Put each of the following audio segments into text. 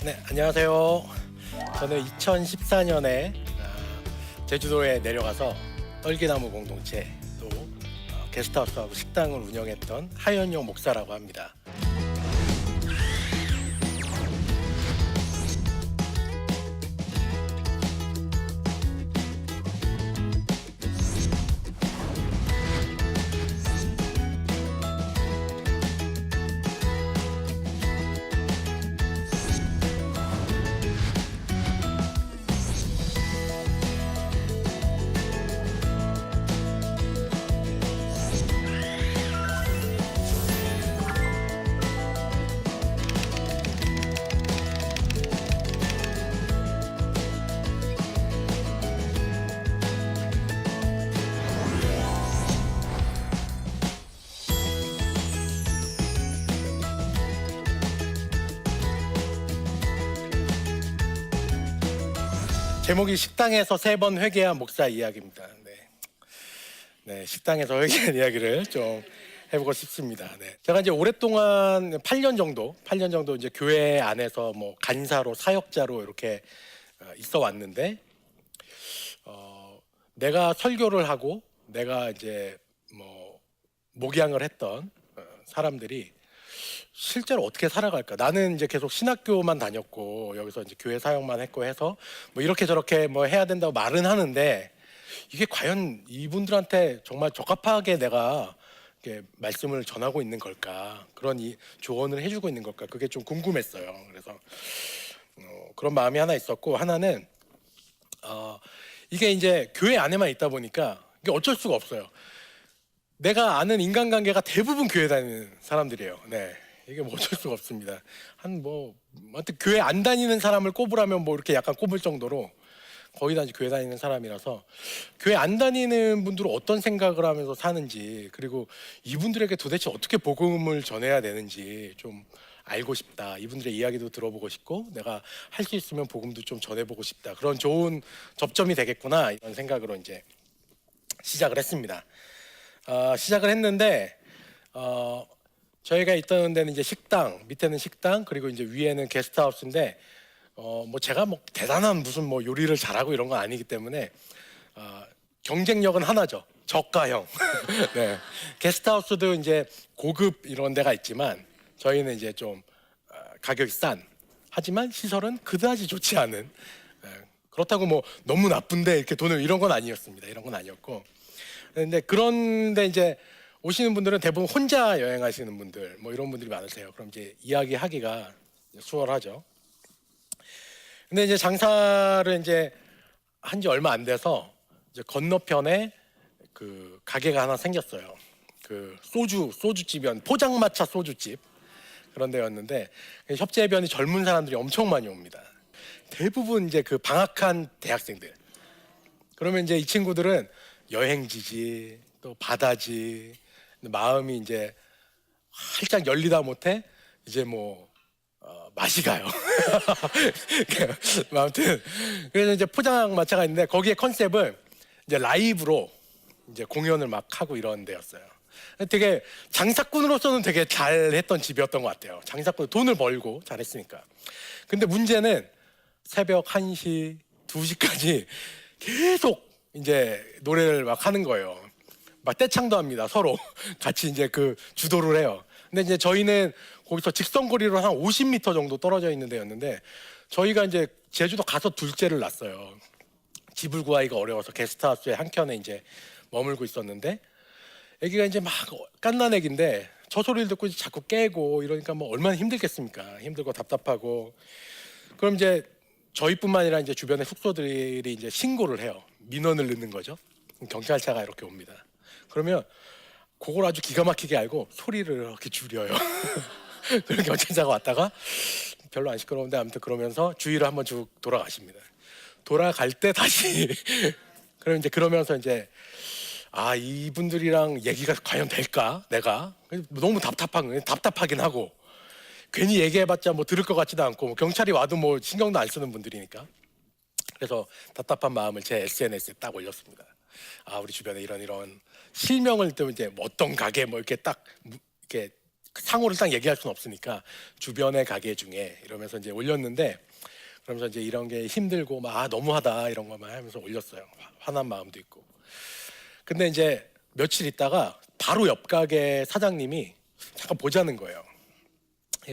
네, 안녕하세요. 저는 2014년에 제주도에 내려가서 떨기나무 공동체 또 게스트하우스하고 식당을 운영했던 하현용 목사라고 합니다. 제목이 식당에서 3번 회개한 목사 이야기입니다. 네, 식당에서 회개한 이야기를 좀 해보고 싶습니다. 네. 제가 이제 오랫동안 8년 정도 이제 교회 안에서 뭐 간사로 사역자로 이렇게 있어 왔는데, 내가 설교를 하고 내가 이제 뭐 목양을 했던 사람들이 실제로 어떻게 살아갈까? 나는 이제 계속 신학교만 다녔고 여기서 이제 교회 사역만 했고 해서 뭐 이렇게 저렇게 뭐 해야 된다고 말은 하는데, 이게 과연 이분들한테 정말 적합하게 내가 이렇게 말씀을 전하고 있는 걸까? 그런 조언을 해주고 있는 걸까? 그게 좀 궁금했어요. 그래서 그런 마음이 하나 있었고, 하나는 이게 이제 교회 안에만 있다 보니까 이게 어쩔 수가 없어요. 내가 아는 인간관계가 대부분 교회 다니는 사람들이에요. 네. 이게 뭐 어쩔 수가 없습니다. 아무튼 교회 안 다니는 사람을 꼽으라면 뭐 이렇게 약간 꼽을 정도로 거의 다 교회 다니는 사람이라서, 교회 안 다니는 분들은 어떤 생각을 하면서 사는지, 그리고 이분들에게 도대체 어떻게 복음을 전해야 되는지 좀 알고 싶다. 이분들의 이야기도 들어보고 싶고, 내가 할 수 있으면 복음도 좀 전해보고 싶다. 그런 좋은 접점이 되겠구나, 이런 생각으로 이제 시작을 했습니다. 시작을 했는데, 저희가 있던 데는 이제 식당, 밑에는 식당, 그리고 이제 위에는 게스트하우스인데, 뭐 제가 뭐 대단한 무슨 뭐 요리를 잘하고 이런 건 아니기 때문에 경쟁력은 하나죠. 저가형. 네. 게스트하우스도 이제 고급 이런 데가 있지만 저희는 이제 좀 가격이 싼, 하지만 시설은 그다지 좋지 않은, 그렇다고 뭐 너무 나쁜데 이렇게 돈을, 이런 건 아니었습니다. 이런 건 아니었고. 그런데 이제 오시는 분들은 대부분 혼자 여행하시는 분들, 뭐 이런 분들이 많으세요. 그럼 이제 이야기하기가 수월하죠. 근데 이제 장사를 이제 한 지 얼마 안 돼서 이제 건너편에 그 가게가 하나 생겼어요. 그 소주집이었, 포장마차 소주집, 그런 데였는데, 협재변이 젊은 사람들이 엄청 많이 옵니다. 대부분 이제 그 방학한 대학생들. 그러면 이제 이 친구들은 여행지지, 또 바다지, 마음이 이제 활짝 열리다 못해 이제 뭐 맛이 가요. 아무튼 그래서 이제 포장마차가 있는데, 거기에 컨셉을 이제 라이브로 이제 공연을 막 하고 이런 데였어요. 되게 장사꾼으로서는 되게 잘했던 집이었던 것 같아요. 장사꾼, 돈을 벌고 잘했으니까. 근데 문제는 새벽 1시, 2시까지 계속 이제 노래를 막 하는 거예요. 막 떼창도 합니다. 서로 같이 이제 그 주도를 해요. 근데 이제 저희는 거기서 직선거리로 한 50m 정도 떨어져 있는 데였는데, 저희가 이제 제주도 가서 둘째를 낳았어요. 집을 구하기가 어려워서 게스트하우스의 한켠에 이제 머물고 있었는데, 아기가 이제 막 갓난 아기인데 저 소리를 듣고 이제 자꾸 깨고 이러니까 뭐 얼마나 힘들겠습니까? 힘들고 답답하고. 그럼 이제 저희뿐만 아니라 이제 주변의 숙소들이 이제 신고를 해요. 민원을 넣는 거죠. 경찰차가 이렇게 옵니다. 그러면 그걸 아주 기가 막히게 알고 소리를 이렇게 줄여요. 그런 경찰차가 왔다가 별로 안 시끄러운데, 아무튼 그러면서 주위를 한번 쭉 돌아가십니다. 돌아갈 때 다시 그럼 이제 그러면서 이제 이분들이랑 얘기가 과연 될까? 내가 너무 답답하긴 하고, 괜히 얘기해봤자 뭐 들을 것 같지도 않고, 뭐 경찰이 와도 뭐 신경도 안 쓰는 분들이니까. 그래서 답답한 마음을 제 SNS에 딱 올렸습니다. 우리 주변에 이런 실명을 또 이제 뭐 어떤 가게 뭐 이렇게 딱 이렇게 상호를 딱 얘기할 수는 없으니까 주변의 가게 중에 이러면서 이제 올렸는데, 그러면서 이제 이런 게 힘들고 막 너무하다 이런 것만 하면서 올렸어요. 화난 마음도 있고. 근데 이제 며칠 있다가 바로 옆 가게 사장님이 잠깐 보자는 거예요.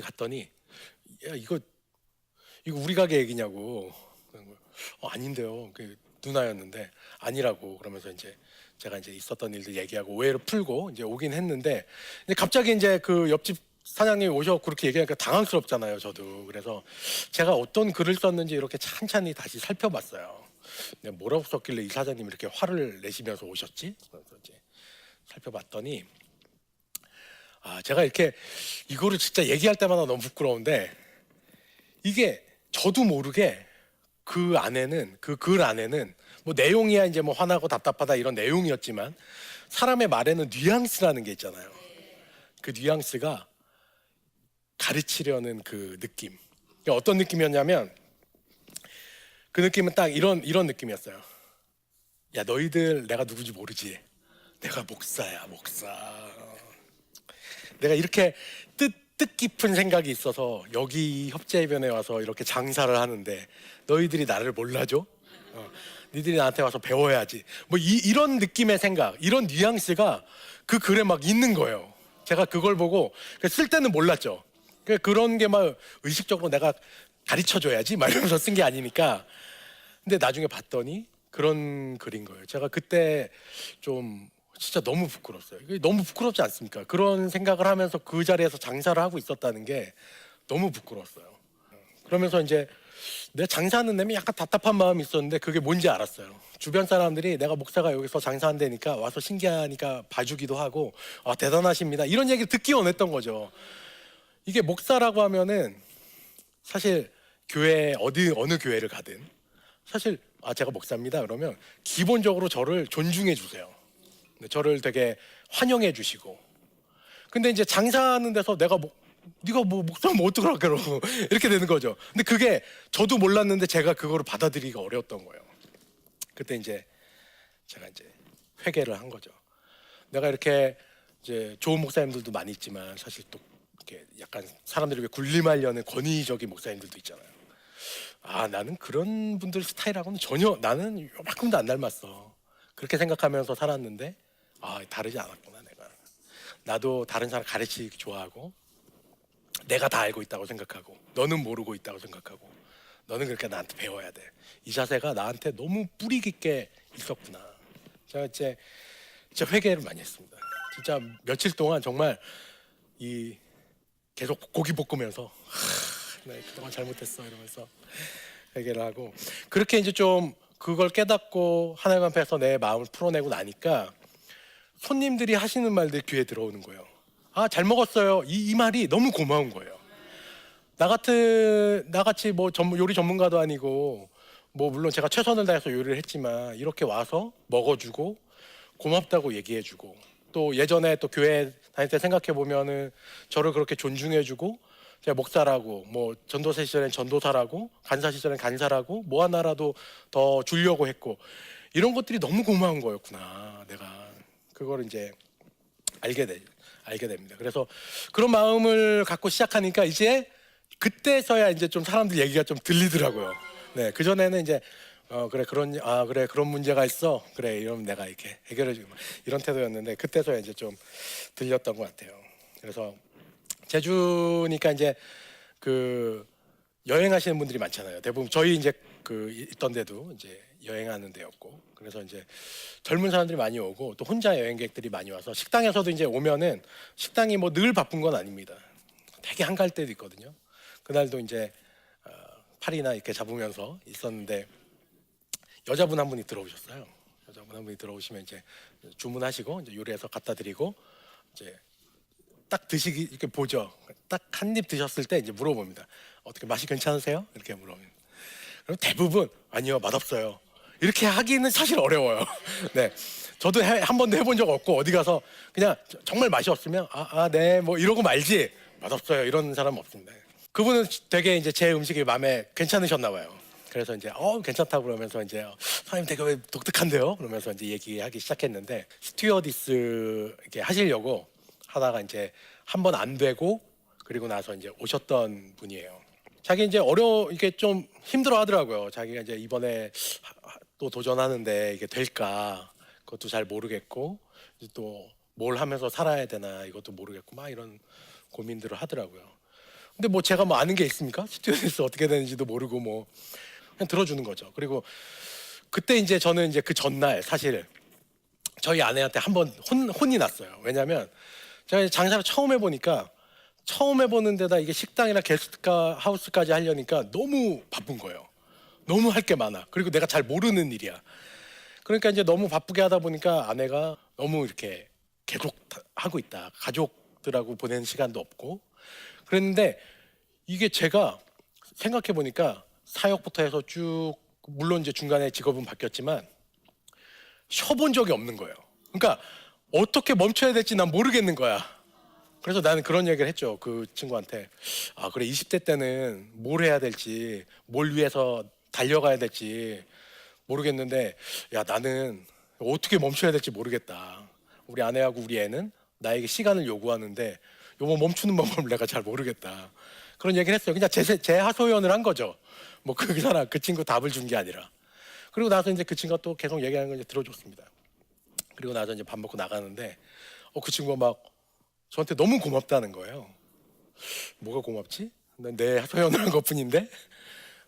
갔더니 야 이거 우리 가게 얘기냐고. 아닌데요. 그 누나였는데 아니라고. 그러면서 이제 제가 이제 있었던 일들 얘기하고 오해를 풀고 이제 오긴 했는데, 근데 갑자기 이제 그 옆집 사장님이 오셔서 그렇게 얘기하니까 당황스럽잖아요, 저도. 그래서 제가 어떤 글을 썼는지 이렇게 찬찬히 다시 살펴봤어요. 근데 뭐라고 썼길래 이 사장님이 이렇게 화를 내시면서 오셨지? 그래서 이제 살펴봤더니, 제가 이렇게 이거를 진짜 얘기할 때마다 너무 부끄러운데, 이게 저도 모르게 그 안에는, 그 글 안에는 뭐 내용이야 이제 뭐 화나고 답답하다 이런 내용이었지만, 사람의 말에는 뉘앙스라는 게 있잖아요. 그 뉘앙스가 가르치려는 그 느낌. 그러니까 어떤 느낌이었냐면, 그 느낌은 딱 이런 느낌이었어요. 야 너희들 내가 누구지 모르지? 내가 목사야, 목사. 내가 이렇게 뜻깊은 생각이 있어서 여기 협재해변에 와서 이렇게 장사를 하는데 너희들이 나를 몰라줘? 니들이 나한테 와서 배워야지. 뭐 이런 느낌의 생각, 이런 뉘앙스가 그 글에 막 있는 거예요. 제가 그걸 보고 쓸 때는 몰랐죠. 그런 게 막 의식적으로 내가 가르쳐줘야지 막 이러면서 쓴 게 아니니까. 근데 나중에 봤더니 그런 글인 거예요. 제가 그때 좀 진짜 너무 부끄러웠어요. 너무 부끄럽지 않습니까? 그런 생각을 하면서 그 자리에서 장사를 하고 있었다는 게 너무 부끄러웠어요. 그러면서 이제 내가 장사하는 데면 약간 답답한 마음이 있었는데 그게 뭔지 알았어요. 주변 사람들이 내가 목사가 여기서 장사한다니까 와서 신기하니까 봐주기도 하고, 대단하십니다 이런 얘기를 듣기 원했던 거죠. 이게 목사라고 하면은 사실 교회 어느 교회를 가든 사실 제가 목사입니다 그러면 기본적으로 저를 존중해 주세요. 저를 되게 환영해 주시고. 근데 이제 장사하는 데서 네가 뭐 목사면 어떡하라 그러고 이렇게 되는 거죠. 근데 그게 저도 몰랐는데 제가 그거를 받아들이기가 어려웠던 거예요. 그때 이제 제가 이제 회개를 한 거죠. 내가 이렇게 이제 좋은 목사님들도 많이 있지만 사실 또 이렇게 약간 사람들에게 군림하려는 권위적인 목사님들도 있잖아요. 나는 그런 분들 스타일하고는 전혀 나는 요만큼도 안 닮았어. 그렇게 생각하면서 살았는데 다르지 않았구나 내가. 나도 다른 사람 가르치기 좋아하고 내가 다 알고 있다고 생각하고 너는 모르고 있다고 생각하고 너는 그렇게 나한테 배워야 돼. 이 자세가 나한테 너무 뿌리 깊게 있었구나. 제가 이제 진짜 회개를 많이 했습니다. 진짜 며칠 동안 정말 계속 고기 볶으면서 나 그동안 잘못했어 이러면서 회개를 하고, 그렇게 이제 좀 그걸 깨닫고 하나님 앞에서 내 마음을 풀어내고 나니까 손님들이 하시는 말들 귀에 들어오는 거예요. 잘 먹었어요. 이 말이 너무 고마운 거예요. 나같이 뭐 요리 전문가도 아니고 뭐 물론 제가 최선을 다해서 요리를 했지만 이렇게 와서 먹어주고 고맙다고 얘기해주고, 또 예전에 또 교회 다닐 때 생각해 보면은 저를 그렇게 존중해주고 제가 목사라고 뭐 전도사 시절엔 전도사라고 간사 시절엔 간사라고 뭐 하나라도 더 주려고 했고, 이런 것들이 너무 고마운 거였구나. 내가 그걸 이제 알게 됩니다. 그래서 그런 마음을 갖고 시작하니까 이제 그때서야 이제 좀 사람들 얘기가 좀 들리더라고요. 네, 그 전에는 이제 그래 그런 문제가 있어. 그래 이러면 내가 이렇게 해결해주고 이런 태도였는데 그때서야 이제 좀 들렸던 것 같아요. 그래서 제주니까 이제 그 여행하시는 분들이 많잖아요. 대부분 저희 이제 그 있던 데도 이제 여행하는 데였고, 그래서 이제 젊은 사람들이 많이 오고 또 혼자 여행객들이 많이 와서 식당에서도 이제 오면은 식당이 뭐 늘 바쁜 건 아닙니다. 되게 한가할 때도 있거든요. 그날도 이제 팔이나 이렇게 잡으면서 있었는데 여자분 한 분이 들어오셨어요. 여자분 한 분이 들어오시면 이제 주문하시고 이제 요리해서 갖다 드리고 이제 딱 드시기 이렇게 보죠. 딱 한 입 드셨을 때 이제 물어봅니다. 어떻게 맛이 괜찮으세요? 이렇게 물어봅니다. 그럼 대부분 아니요 맛없어요. 이렇게 하기는 사실 어려워요. 네, 저도 한 번도 해본 적 없고 어디 가서 그냥 정말 맛이 없으면 네 뭐 이러고 말지 맛없어요 이런 사람 없습니다. 그분은 되게 이제 제 음식이 마음에 괜찮으셨나 봐요. 그래서 이제 괜찮다고 그러면서 이제 사장님 되게 독특한데요? 그러면서 이제 얘기하기 시작했는데 스튜어디스 이렇게 하시려고 하다가 이제 한 번 안 되고 그리고 나서 이제 오셨던 분이에요. 자기 이제 이게 좀 힘들어 하더라고요. 자기가 이제 이번에 또 도전하는데 이게 될까? 그것도 잘 모르겠고 또 뭘 하면서 살아야 되나 이것도 모르겠고 막 이런 고민들을 하더라고요. 근데 뭐 제가 뭐 아는 게 있습니까? 스튜디오에서 어떻게 되는지도 모르고 뭐 그냥 들어주는 거죠. 그리고 그때 이제 저는 이제 그 전날 사실 저희 아내한테 한번 혼이 났어요. 왜냐하면 제가 장사를 처음 해보니까 처음 해보는 데다 이게 식당이나 게스트 하우스까지 하려니까 너무 바쁜 거예요. 너무 할 게 많아. 그리고 내가 잘 모르는 일이야. 그러니까 이제 너무 바쁘게 하다 보니까 아내가 너무 이렇게 계속 하고 있다. 가족들하고 보내는 시간도 없고. 그랬는데 이게 제가 생각해 보니까 사역부터 해서 쭉 물론 이제 중간에 직업은 바뀌었지만 쉬어본 적이 없는 거예요. 그러니까 어떻게 멈춰야 될지 난 모르겠는 거야. 그래서 나는 그런 얘기를 했죠. 그 친구한테. 아, 그래. 20대 때는 뭘 해야 될지, 뭘 위해서 달려가야 될지 모르겠는데, 야, 나는 어떻게 멈춰야 될지 모르겠다. 우리 아내하고 우리 애는 나에게 시간을 요구하는데, 요거 멈추는 방법을 내가 잘 모르겠다. 그런 얘기를 했어요. 그냥 제 하소연을 한 거죠. 뭐 그 친구 답을 준 게 아니라. 그리고 나서 이제 그 친구가 또 계속 얘기하는 걸 이제 들어줬습니다. 그리고 나서 이제 밥 먹고 나가는데, 그 친구가 막 저한테 너무 고맙다는 거예요. 뭐가 고맙지? 내 하소연을 한 것뿐인데.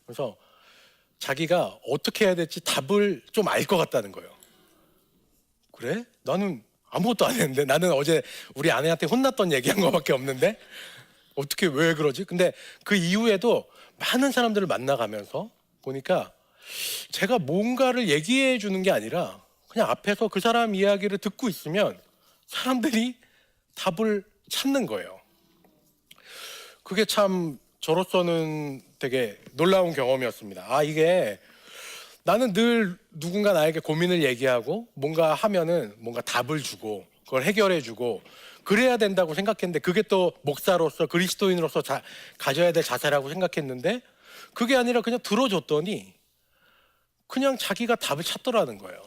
그래서 자기가 어떻게 해야 될지 답을 좀 알 것 같다는 거예요. 그래? 나는 아무것도 안 했는데 나는 어제 우리 아내한테 혼났던 얘기한 거밖에 없는데 어떻게 왜 그러지? 근데 그 이후에도 많은 사람들을 만나가면서 보니까 제가 뭔가를 얘기해 주는 게 아니라 그냥 앞에서 그 사람 이야기를 듣고 있으면 사람들이 답을 찾는 거예요. 그게 참 저로서는 되게 놀라운 경험이었습니다. 아, 이게 나는 늘 누군가 나에게 고민을 얘기하고 뭔가 하면은 뭔가 답을 주고 그걸 해결해 주고 그래야 된다고 생각했는데 그게 또 목사로서 그리스도인으로서 가져야 될 자세라고 생각했는데 그게 아니라 그냥 들어줬더니 그냥 자기가 답을 찾더라는 거예요.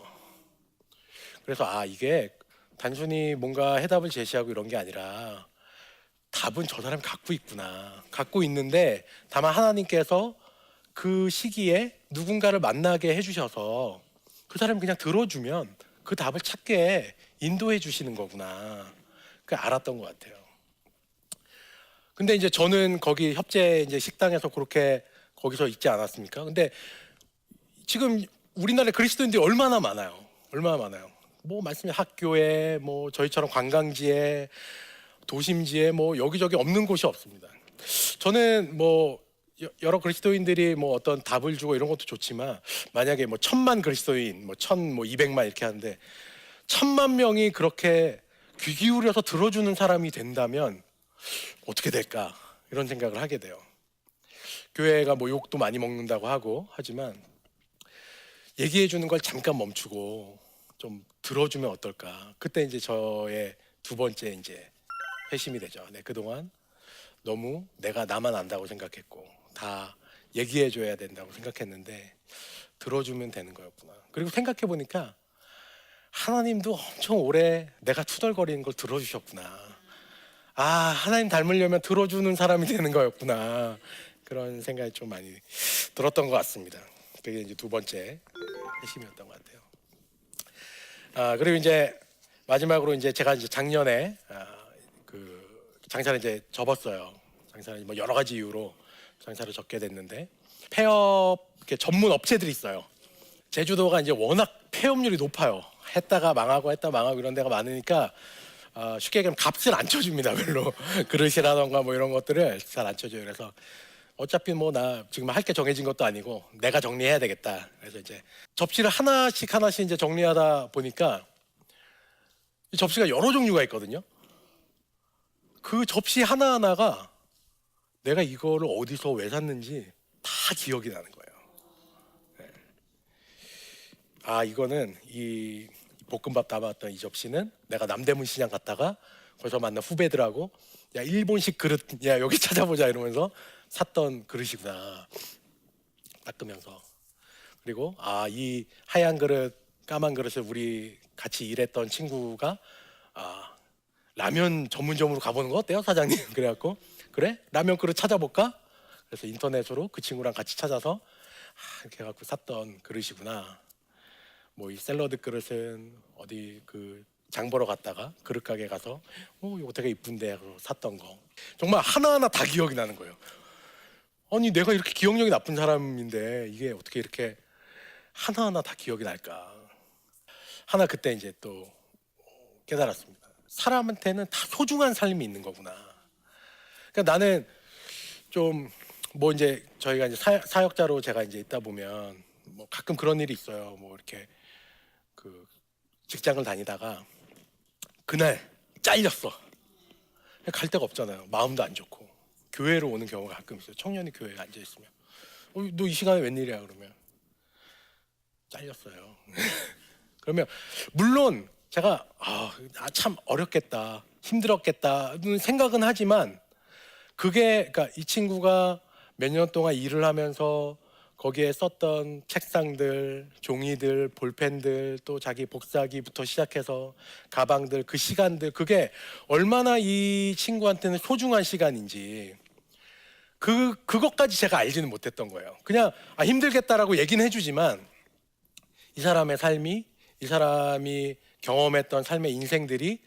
그래서 아, 이게 단순히 뭔가 해답을 제시하고 이런 게 아니라 답은 저 사람이 갖고 있구나. 갖고 있는데 다만 하나님께서 그 시기에 누군가를 만나게 해주셔서 그 사람이 그냥 들어주면 그 답을 찾게 인도해 주시는 거구나. 그 알았던 것 같아요. 근데 이제 저는 거기 협재 이제 식당에서 그렇게 거기서 있지 않았습니까? 근데 지금 우리나라에 그리스도인들이 얼마나 많아요. 얼마나 많아요. 뭐 말씀이 학교에 뭐 저희처럼 관광지에 도심지에 뭐 여기저기 없는 곳이 없습니다. 저는 뭐 여러 그리스도인들이 뭐 어떤 답을 주고 이런 것도 좋지만 만약에 뭐 1,000만 그리스도인 뭐 200만 이렇게 하는데 1,000만 명이 그렇게 귀 기울여서 들어주는 사람이 된다면 어떻게 될까 이런 생각을 하게 돼요. 교회가 뭐 욕도 많이 먹는다고 하고 하지만 얘기해 주는 걸 잠깐 멈추고 좀 들어주면 어떨까. 그때 이제 저의 두 번째 이제 회심이 되죠. 네, 그동안 너무 내가 나만 안다고 생각했고 다 얘기해 줘야 된다고 생각했는데 들어주면 되는 거였구나. 그리고 생각해 보니까 하나님도 엄청 오래 내가 투덜거리는 걸 들어주셨구나. 아, 하나님 닮으려면 들어주는 사람이 되는 거였구나. 그런 생각이 좀 많이 들었던 것 같습니다. 그게 이제 두 번째 회심이었던 것 같아요. 아, 그리고 이제 마지막으로 이제 제가 이제 작년에 그 장사를 이제 접었어요. 장사를 뭐 여러 가지 이유로 장사를 접게 됐는데 폐업 이렇게 전문 업체들이 있어요. 제주도가 이제 워낙 폐업률이 높아요. 했다가 망하고 이런 데가 많으니까 쉽게 얘기하면 값을 안 쳐줍니다. 별로 그릇이라던가 뭐 이런 것들을 잘 안 쳐줘요. 그래서 어차피 뭐 나 지금 할 게 정해진 것도 아니고 내가 정리해야 되겠다. 그래서 이제 접시를 하나씩 이제 정리하다 보니까 이 접시가 여러 종류가 있거든요. 그 접시 하나하나가 내가 이거를 어디서 왜 샀는지 다 기억이 나는 거예요. 네. 아, 이거는 이 볶음밥 담았던 이 접시는 내가 남대문 시장 갔다가 거기서 만난 후배들하고 야, 일본식 그릇 야 여기 찾아보자 이러면서 샀던 그릇이구나 닦으면서. 그리고 아, 이 하얀 그릇 까만 그릇을 우리 같이 일했던 친구가 라면 전문점으로 가보는 거 어때요, 사장님? 그래갖고 그래? 라면 그릇 찾아볼까? 그래서 인터넷으로 그 친구랑 같이 찾아서 이렇게 해갖고 샀던 그릇이구나. 뭐 이 샐러드 그릇은 어디 그 장 보러 갔다가 그릇 가게 가서 이거 되게 이쁜데 하고 샀던 거. 정말 하나하나 다 기억이 나는 거예요. 아니 내가 이렇게 기억력이 나쁜 사람인데 이게 어떻게 이렇게 하나하나 다 기억이 날까. 하나 그때 이제 또 깨달았습니다. 사람한테는 다 소중한 삶이 있는 거구나. 그러니까 나는 좀 뭐 이제 저희가 이제 사역자로 제가 이제 있다 보면 뭐 가끔 그런 일이 있어요. 뭐 이렇게 그 직장을 다니다가 그날 잘렸어. 갈 데가 없잖아요. 마음도 안 좋고 교회로 오는 경우가 가끔 있어요. 청년이 교회에 앉아 있으면 너 이 시간에 웬일이야 그러면 잘렸어요. 그러면 물론 제가 참 어렵겠다, 힘들었겠다는 생각은 하지만 그게 그러니까 이 친구가 몇 년 동안 일을 하면서 거기에 썼던 책상들, 종이들, 볼펜들, 또 자기 복사기부터 시작해서 가방들, 그 시간들, 그게 얼마나 이 친구한테는 소중한 시간인지 그것까지 제가 알지는 못했던 거예요. 그냥 힘들겠다라고 얘기는 해주지만 이 사람의 삶이, 이 사람이 경험했던 삶의 인생들이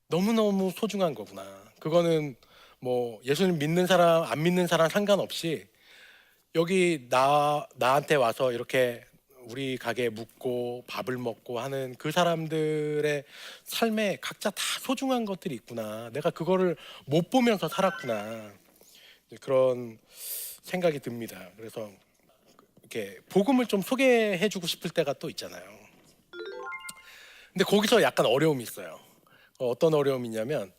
너무너무 소중한 거구나. 그거는 뭐 예수님 믿는 사람 안 믿는 사람 상관없이 여기 나한테 와서 이렇게 우리 가게에 묵고 밥을 먹고 하는 그 사람들의 삶에 각자 다 소중한 것들이 있구나. 내가 그거를 못 보면서 살았구나. 그런 생각이 듭니다. 그래서 이렇게 복음을 좀 소개해주고 싶을 때가 또 있잖아요. 근데 거기서 약간 어려움이 있어요. 어떤 어려움이 있냐면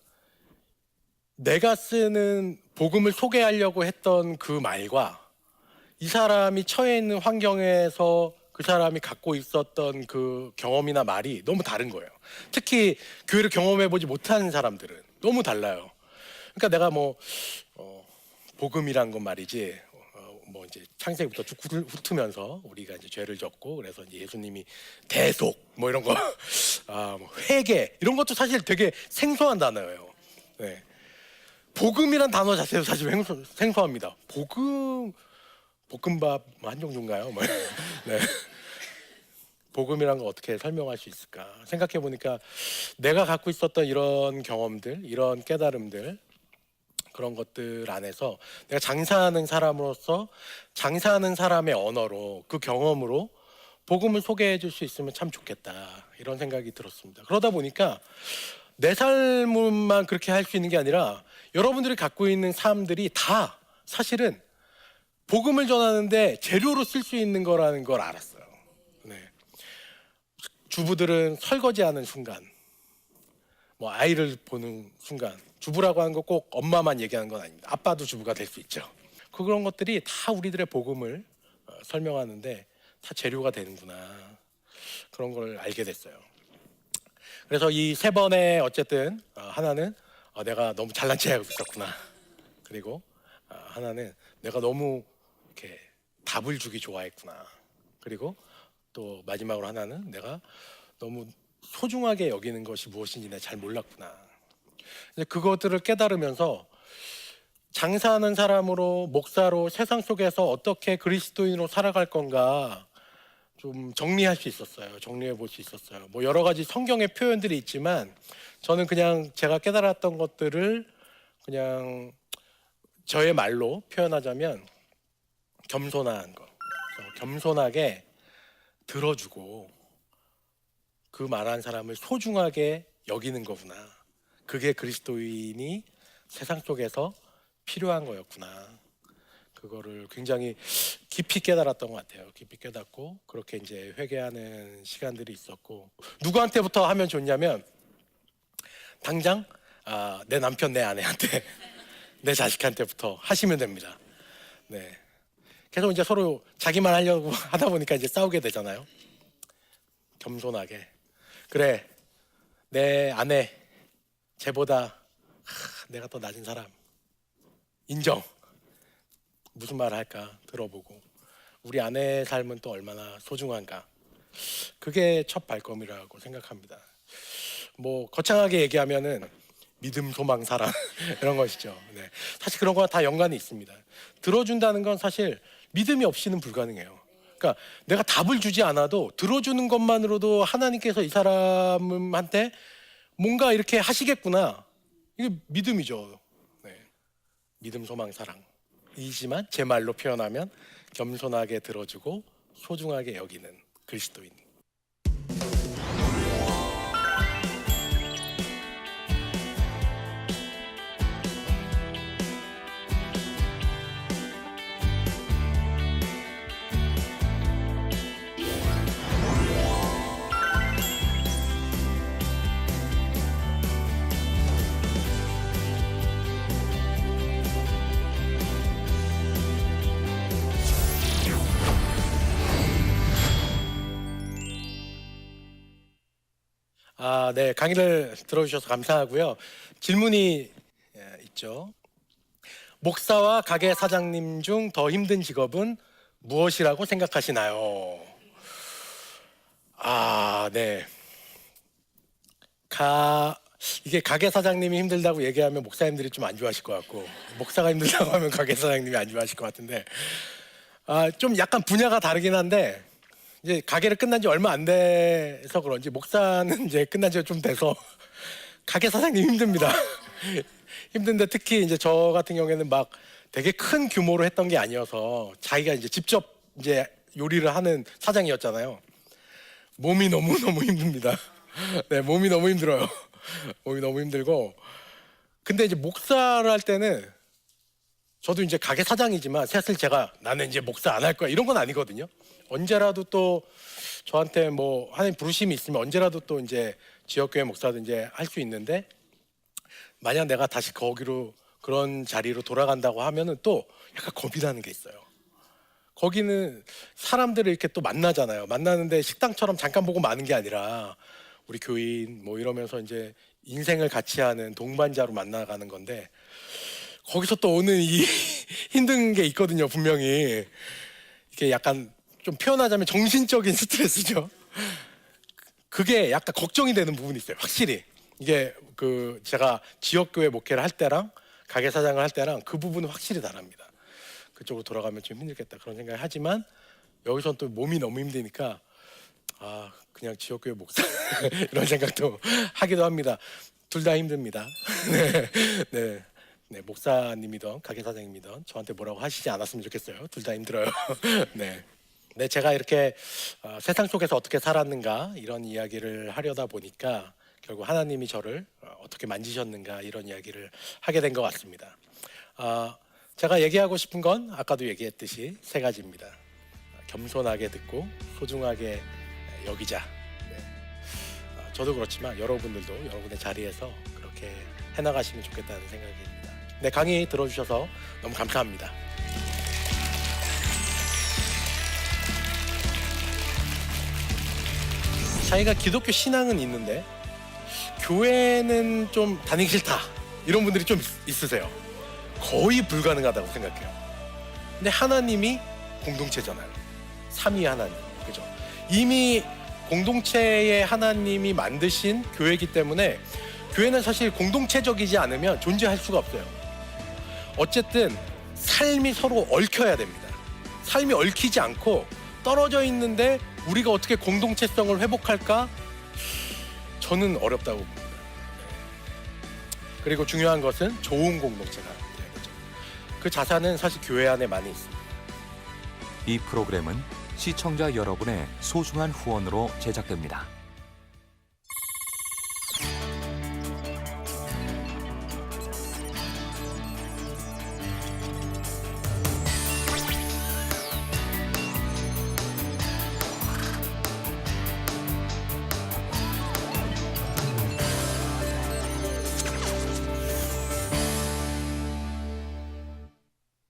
내가 쓰는 복음을 소개하려고 했던 그 말과 이 사람이 처해 있는 환경에서 그 사람이 갖고 있었던 그 경험이나 말이 너무 다른 거예요. 특히 교회를 경험해보지 못한 사람들은 너무 달라요. 그러니까 내가 뭐 복음이란 건 말이지 뭐 이제 창세기부터 쭉 훑으면서 우리가 이제 죄를 졌고 그래서 이제 예수님이 대속 뭐 이런 거 뭐 회개 이런 것도 사실 되게 생소한 단어예요. 네. 복음이란 단어 자체도 사실 생소합니다. 볶음밥 한 종류인가요? 뭐. 네. 복음이란 거 어떻게 설명할 수 있을까 생각해 보니까 내가 갖고 있었던 이런 경험들, 이런 깨달음들, 그런 것들 안에서 내가 장사하는 사람으로서 장사하는 사람의 언어로 그 경험으로 복음을 소개해 줄 수 있으면 참 좋겠다 이런 생각이 들었습니다. 그러다 보니까 내 삶만 그렇게 할 수 있는 게 아니라 여러분들이 갖고 있는 삶들이 다 사실은 복음을 전하는데 재료로 쓸 수 있는 거라는 걸 알았어요. 네. 주부들은 설거지하는 순간, 뭐 아이를 보는 순간, 주부라고 하는 거 꼭 엄마만 얘기하는 건 아닙니다. 아빠도 주부가 될 수 있죠. 그런 것들이 다 우리들의 복음을 설명하는데 다 재료가 되는구나 그런 걸 알게 됐어요. 그래서 이 세 번에 어쨌든 하나는 내가 너무 잘난 체하고 있었구나. 그리고 하나는 내가 너무 이렇게 답을 주기 좋아했구나. 그리고 또 마지막으로 하나는 내가 너무 소중하게 여기는 것이 무엇인지 내가 잘 몰랐구나. 그것들을 깨달으면서 장사하는 사람으로 목사로 세상 속에서 어떻게 그리스도인으로 살아갈 건가 좀 정리할 수 있었어요. 정리해 볼 수 있었어요. 뭐 여러 가지 성경의 표현들이 있지만 저는 그냥 제가 깨달았던 것들을 그냥 저의 말로 표현하자면 겸손한 거. 겸손하게 들어주고 그 말한 사람을 소중하게 여기는 거구나. 그게 그리스도인이 세상 속에서 필요한 거였구나. 그거를 굉장히 깊이 깨달았던 것 같아요. 깊이 깨닫고 그렇게 이제 회개하는 시간들이 있었고 누구한테부터 하면 좋냐면 당장 내 남편, 내 아내한테, 내 자식한테부터 하시면 됩니다. 네. 계속 이제 서로 자기만 하려고 하다 보니까 이제 싸우게 되잖아요. 겸손하게 그래 내 아내 쟤보다 내가 더 낮은 사람 인정. 무슨 말을 할까 들어보고 우리 아내의 삶은 또 얼마나 소중한가. 그게 첫 발걸음이라고 생각합니다. 뭐 거창하게 얘기하면은 믿음, 소망, 사랑 이런 것이죠. 네. 사실 그런 거와 다 연관이 있습니다. 들어준다는 건 사실 믿음이 없이는 불가능해요. 그러니까 내가 답을 주지 않아도 들어주는 것만으로도 하나님께서 이 사람한테 뭔가 이렇게 하시겠구나. 이게 믿음이죠. 네. 믿음, 소망, 사랑이지만 제 말로 표현하면 겸손하게 들어주고 소중하게 여기는 그리스도인. 네, 강의를 들어주셔서 감사하고요. 질문이 있죠. 목사와 가게 사장님 중 더 힘든 직업은 무엇이라고 생각하시나요? 네. 이게 가게 사장님이 힘들다고 얘기하면 목사님들이 좀 안 좋아하실 것 같고, 목사가 힘들다고 하면 가게 사장님이 안 좋아하실 것 같은데, 좀 약간 분야가 다르긴 한데, 이제 가게를 끝난 지 얼마 안 돼서 그런지 목사는 이제 끝난 지가 좀 돼서 가게 사장님 힘듭니다. 힘든데 특히 이제 저 같은 경우에는 막 되게 큰 규모로 했던 게 아니어서 자기가 이제 직접 이제 요리를 하는 사장이었잖아요. 몸이 너무너무 힘듭니다. 네, 몸이 너무 힘들어요. 몸이 너무 힘들고. 근데 이제 목사를 할 때는 저도 이제 가게 사장이지만 사실 나는 이제 목사 안 할 거야 이런 건 아니거든요. 언제라도 또 저한테 뭐 하나님 부르심이 있으면 언제라도 또 이제 지역교회 목사도 이제 할 수 있는데, 만약 내가 다시 거기로 그런 자리로 돌아간다고 하면은 또 약간 겁이 나는 게 있어요. 거기는 사람들을 이렇게 또 만나잖아요. 만나는데 식당처럼 잠깐 보고 마는 게 아니라 우리 교인 뭐 이러면서 이제 인생을 같이 하는 동반자로 만나가는 건데, 거기서 또 오는 이 힘든 게 있거든요. 분명히 이게 약간 좀 표현하자면 정신적인 스트레스죠. 그게 약간 걱정이 되는 부분이 있어요. 확실히 이게 제가 지역교회 목회를 할 때랑 가게 사장을 할 때랑 그 부분은 확실히 다릅니다. 그쪽으로 돌아가면 좀 힘들겠다 그런 생각을 하지만, 여기서는 또 몸이 너무 힘드니까 그냥 지역교회 목사 이런 생각도 하기도 합니다. 둘 다 힘듭니다. 네, 목사님이든 가게 사장님이든 저한테 뭐라고 하시지 않았으면 좋겠어요. 둘 다 힘들어요. 네, 제가 이렇게 세상 속에서 어떻게 살았는가 이런 이야기를 하려다 보니까 결국 하나님이 저를 어떻게 만지셨는가 이런 이야기를 하게 된 것 같습니다. 제가 얘기하고 싶은 건 아까도 얘기했듯이 세 가지입니다. 겸손하게 듣고 소중하게 여기자. 네. 저도 그렇지만 여러분들도 여러분의 자리에서 그렇게 해나가시면 좋겠다는 생각입니다. 네, 강의 들어주셔서 너무 감사합니다. 자기가 기독교 신앙은 있는데 교회는 좀 다니기 싫다 이런 분들이 좀 있으세요. 거의 불가능하다고 생각해요. 근데 하나님이 공동체잖아요. 삼위 하나님, 그죠? 이미 공동체의 하나님이 만드신 교회이기 때문에 교회는 사실 공동체적이지 않으면 존재할 수가 없어요. 어쨌든 삶이 서로 얽혀야 됩니다. 삶이 얽히지 않고 떨어져 있는데 우리가 어떻게 공동체성을 회복할까? 저는 어렵다고 봅니다. 그리고 중요한 것은 좋은 공동체가 돼야 되죠. 그 자산은 사실 교회 안에 많이 있습니다. 이 프로그램은 시청자 여러분의 소중한 후원으로 제작됩니다.